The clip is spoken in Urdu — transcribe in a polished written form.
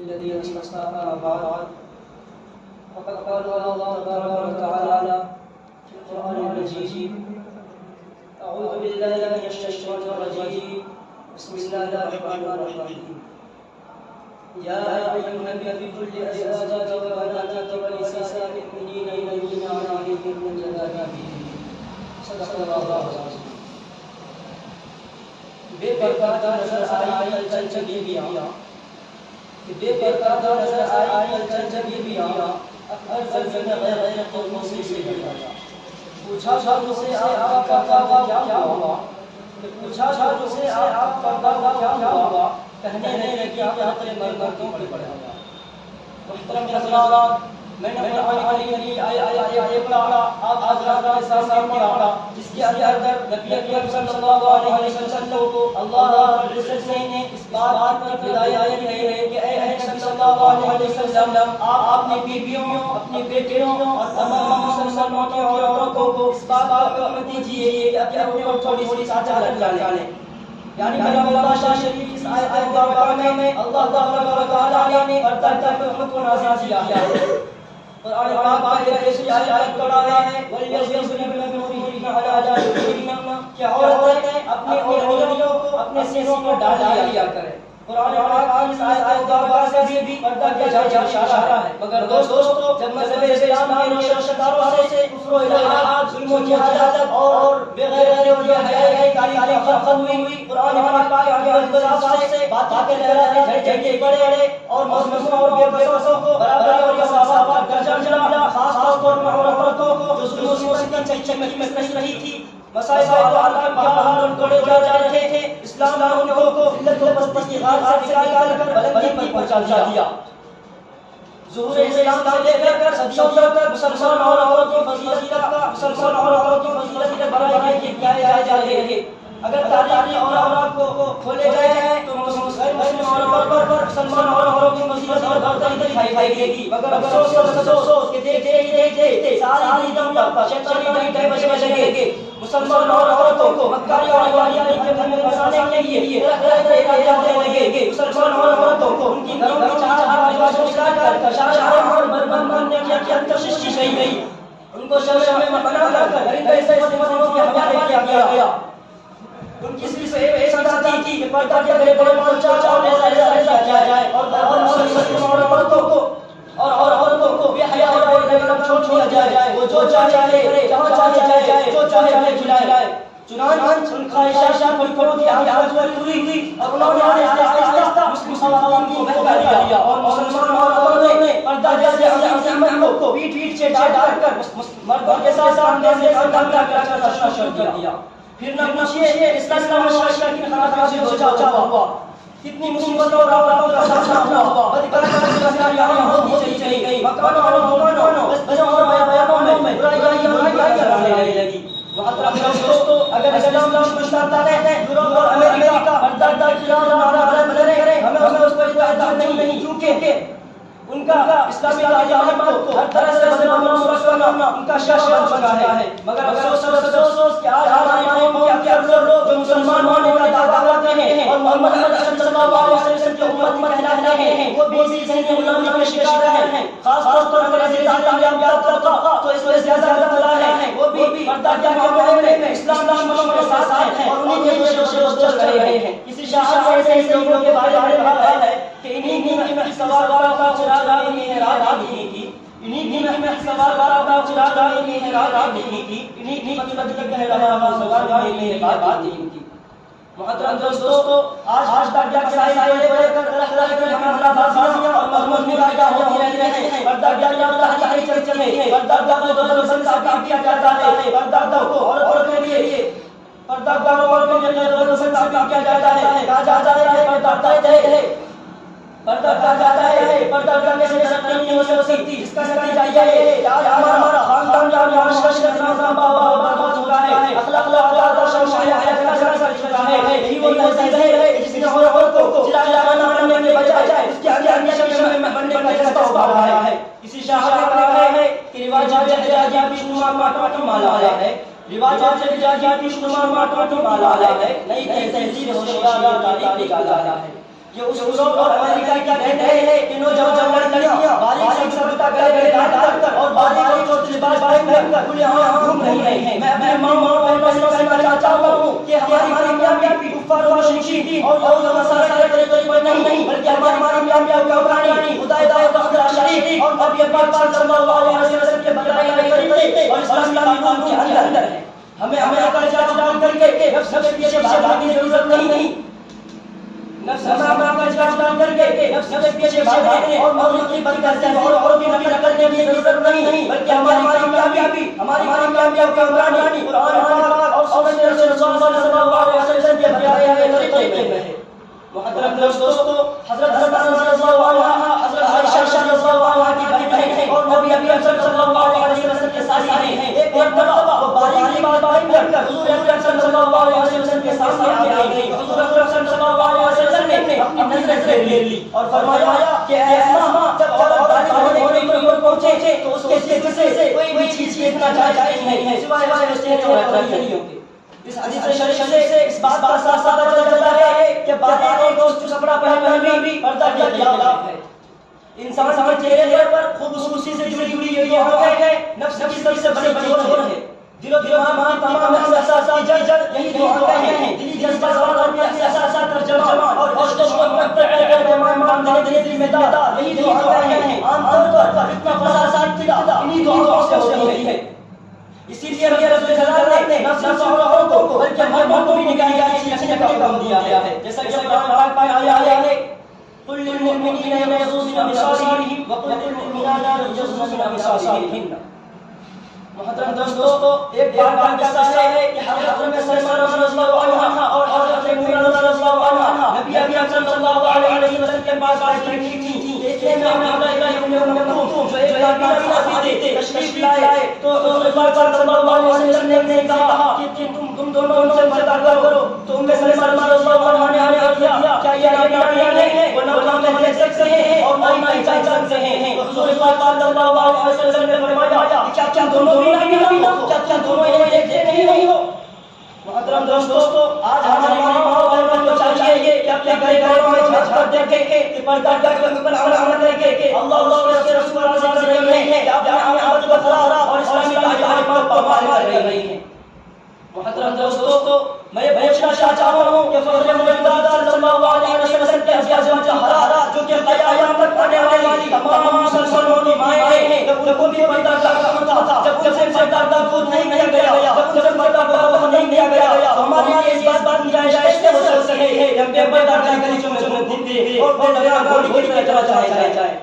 الذي اصطفى بعد فقد قال الله تبارك وتعالى في القرآن المجيد: أعوذ بالله من الشيطان الرجيم بسم الله الرحمن الرحيم يا أيها النبي قل لأزواجك وبناتك ونساء المؤمنين يدنين عليهن من جلابيبهن صدق الله العظيم. بے پردہ نظر آئی چل بیویاں، بے پردہ نظر آئی چل بیویاں، اکبر زلزلہ غیر قوموں سے گیا. پوچھا مجھ سے آپ کا دعویٰ کیا ہوا؟ پوچھا مجھ سے آپ کا دعویٰ کیا ہوا؟ کہنے لگی کہ حق مردوں پر پڑا. محترم حضرات، میں نے قرآن کی آیت پڑھا، آپ حضرات کے سامنے پڑھا، جس کے اندر نبی اکرم صلی اللہ علیہ وسلم کو اللہ رب العزت نے اس بات پر ہدایت دی ہے کہ اے نبی صلی اللہ علیہ وسلم، آپ اپنی بیویوں، اپنے بیٹوں اور تمام مسلمانوں کی عورتوں کو اس بات کا حکم دیجیے کہ اپنے اوپر تھوڑی سی چادر ڈال لیں. یعنی کلام اللہ شریف اس آیت مبارکہ میں اللہ تبارک و تعالی نے پردہ کا حکم نازل کیا ہے. قرآن پاک میں ایسی آیت پڑھا ہے وَلْيَضْرِبْنَ بِخُمُرِهِنَّ عَلَىٰ جَانِبِهِنَّ کہ عورتیں اپنی اوڑھنیوں کو اپنے سینوں پر ڈال لیا کریں. قرآن پاک اس آیت مبارکہ سے بھی پردہ کا اشارہ ہے. مگر دوستو، جب مذہب اسلام کی روشنداروں سے کفر و الحاد، ظلم و جہالت اور بغیر حیائی تاریخ ختم ہوئی، قرآن پاک کے الفاظ سے باتیں لہرانے جھگڑے پڑے اور مظلوموں اور بے بسوں کو برابری اور مساوات کا درجہ ملا. خاص طور پر عورتوں کو جو ظلم و ستم چمکی میں رہ رہی تھی، مسائل کو عالم کے باہر توڑے جا رہے تھے، اسلام نے ان کو ذلت و پستی غار سے نکال کر بلندی پر پہنچا دیا. ظہور اسلام سے لے کر صدیوں تک مسلمان عورتوں کی فضیلت برائے کیا جا رہے ہیں. اگر تاریخ اور اوراق کو کھولے جائیں تو مسلم عورتوں پر مسلمان عورتوں کی فضیلت اور برتری دکھائی دے گی. مگر افسوس کہ دیکھتے ساری دم تک شیطانی ڈنڈے بجنے لگے. مسلمان عورتوں کو مکاری اور واریاں کے گھر میں بسانے کے لیے جانے لگے. مسلمان عورتوں کو ان کی گھروں کی چار چلا کر شاہ اور بربن بننے کی کوشش کی گئی. ان کو شمع میں بنا کر درندے سے مسلمانوں کے حوالے کیا گیا. ان کی صرف ایک سزا تھی کہ پردہ کے بڑے بڑے پہنچا اور ایسا کیا جائے اور مسلمان عورتوں کو بے حیا اور بے لگن چھوڑ دیا جائے. وہ جو چاہے جہاں چاہے جائے، جو چاہے کھلائے. چنانچہ ان خواہشات کی حالت پوری ہوئی اور انہوں نے آہستہ مسلم عوام کو بہکا دیا اور مسلمان عورتوں نے پردہ جیسے عظیم کو پیٹ سے ڈال کر مردوں کے ساتھ سامنے سے کرنا شروع کر دیا. پھر نہ پوچھئے اسلام معاشرہ کی خرابیوں سے بچا ہوا، کتنی مصیبتوں اور آفتوں کا سامنا ہوا. بدکاری ہوتی چلی گئی، مکانوں اور بسوں اور بیانوں میں برائیاں چلانے لگی. محترم دوستو، اگر اسلام مشتاق ہے یورپ اور امریکہ پردہ کے خلاف نعرہ بلند کرے، ہمیں اس پر اطاعت نہیں، کیونکہ ان کا اسلامی تعلیمات کو ہر طرح سے کرنا ان کا شعار بن چکا ہے. مگر افسوس کہ آج ہمارے قوم کے اکثر لوگ جو مسلمان ہونے کا دعویٰ کرتے ہیں اور محمد صلی اللہ علیہ وسلم کی امت کہلاتے ہیں، وہ بھی اسی ذہنی غلامی کا شکار ہیں. خاص طور پر اگر تعلیم یافتہ طبقہ تو اس میں زیادہ مبتلا ہے. وہ بھی پردہ کے معاملے میں اسلام دشمنوں کے ساتھ ہیں اور انہیں کے دوست چل رہے ہیں. کسی شاعر نے ایسے لوگوں کے بارے میں کہا ہے کہ انہیں کی میں سوال کا چراغ نہیں ہے راہ نہیں کی، انہیں کی میں سوال کا چراغ نہیں ہے راہ نہیں کی، انہیں کی مطلب کہہ رہا ہوں سوال نہیں ہے بات نہیں کی. محترم دوستو، آج تک جب سائے بڑے کر طرح کے حملہ بازیاں اور مضمون نگاہ ہوتی رہتے ہیں، پردہ کیا جاتا ہے چلتے ہیں، پردہ کو دو کیا جاتا ہے، پردہ کو عورتوں کے لیے پردہ کو عورتوں کے لیے کیا جاتا ہے، کہا جاتا ہے پردہ پردہ کرنے سے شرط نہیں ہو سکتی. اس کا نتیجہ یہ ہے کہ آج ہمارا خاندان کا معاشرہ نظام برباد ہو چکا ہے، اخلاق حیات کا سر چکا ہے. یہی وہ تہذیب ہے جس نے عورتوں کو چلانا بننے کے بجائے اس کے آگے میں بننے کا جذبہ ابھارا ہے. کسی شاعر نے کہا ہے کہ رواجات حجاجی شمار ماٹو مالا ہے، رواجات حجاجی شمار ماٹو مالا ہے. نئی تہذیب ہوشیار تاریخ نکالا ہے. یہ اس یورپ اور امریکہ کا کہتے ہیں کہ کھلے عام گھوم رہی ہیں. میں اپنے ماں اور بہنوں سے کہنا چاہتا ہوں کہ ہماری کامیابی کفار و مشرکین اور یہود و نصارہ کے طریقے پر نہیں بلکہ ہماری کامیابی کا قرآن ہدایت و شریف اور نبی پاک صلی اللہ علیہ وسلم کے بتائے ہوئے طریقے اور اسلامی قانون کے اندر ہے. ہمیں کا اجتناب کر کے نفس کے پیچھے بھاگنے کی ضرورت نہیں. نفس کا اجتناب کر کے نفس کے پیچھے بھاگنے اور مخلوق کی بدکردی اور بھی نفی کرنے کی ضرورت نہیں بلکہ ہماری کامیابی کا قرآن پاک اور سنت رسول اللہ صلی اللہ علیہ وسلم کے بتائے ہوئے طریقے میں ہے. محترم دوستو، حضرت حسن رضی اللہ عنہ، حضرت عائشہ رضی اللہ عنہ کی بہن ہیں اور نبی اکرم صلی اللہ علیہ وسلم کے ساتھی ہیں. ایک مرتبہ وہ باریکی بات کر حضور اکرم صلی اللہ علیہ وسلم کے سامنے آ گئی. حضور اکرم صلی اللہ علیہ وسلم نے اپنی نظریں لے لی اور فرمایا کہ اے اسماء، جب عورت بالغ ہونے کی عمر پہنچے تو اس کے چہرے سے کوئی بھی چیز دیکھنا جائز نہیں ہے سوائے اس چہرے اور ہتھیلیوں کے. اس حدیث شریف سے اس بات کا صاف پتہ چلتا ہے کہ بالغ دوست کپڑا پہننا بھی پردہ کے خلاف ہے. انسان کے چہرے پر خوبصورتی سے جڑی ہوئی یہ حقیقت ہے. نفس کی سب سے بڑی جوڑ ہے. دل و دماغ میں تمام احساسات کی جڑ یہی دو حقیقت ہیں. دلی جذبات اور احساسات کا جمع اور عشق و محبت کے مان دینے کی ذمہ دار یہی دو حقیقت ہیں. عام طور پر اتنا فساد کی ابتدا انہی دو حقیقتوں سے ہوتی ہے. اسی لیے رب العزت نے نفس اور عورتوں کو بلکہ مردوں کو بھی نگاہ کی اچھی کا حکم دیا ہے. جیسا کہ قرآن پاک میں آیا ہے قل للمؤمنین یغضوا من ابصارهم وقل للمؤمنات یغضضن من ابصارهن. محترم دوستو، ایک بار کا قصہ ہے کہ حضرت سلمان رضی اللہ عنہ اور حضرت میمونہ رضی اللہ عنہ نبی اکرم صلی اللہ علیہ وسلم کے پاس آئی تھی. دیکھنے میں عبداللہ ابن مکتوم جو ایک تابعی تھے تشریف لائے تو حضور پاک صلی اللہ علیہ وسلم نے کہا کہ تم دونوں ان سے پردہ کرو. تو ام سلمہ رضی اللہ عنہا نے عرض کیا کیا یہ نبی نہیں ہے؟ وہ نہ میں دیکھ سکتے ہیں اور نہ ہی چاہ سکتے ہیں. حضور پاک صلی اللہ علیہ وسلم نے فرمایا کیا دونوں کیا دونوں دیکھتے نہیں ہو؟ محترم دوستو، آج ہماری ماں اور بہنوں کو چاہیے کہ اپنے گھروں میں جھانک کر دیکھیں کہ پردہ کر کے حکم عمل کریں کہ اللہ اور اس کے رسول صلی اللہ علیہ وسلم نے کہ اپنے عبادت کو خلا اور اسلامی تعلیمات کو پابند کر رہی ہیں. محترم دوستو، میں پوچھنا چاہتا ہوں کہ فضل موجودات صلی اللہ علیہ وسلم کے ازواج مطہرات جو کہ قیامت تک آنے والی تمام مسلمانوں کی مائیں ہیں، جب ان کو بھی پردہ کرنا تھا، جب ان سے پردہ دور نہیں کیا گیا، جب ان سے پردہ بہت نہیں کیا گیا، تو ہمارے لیے اس بات کی گنجائش کیسے ہو سکتی ہے کہ بے پردہ کا گلیچوں میں گھومتے اور بے بیان گھوڑی کی طرح چلا جائے.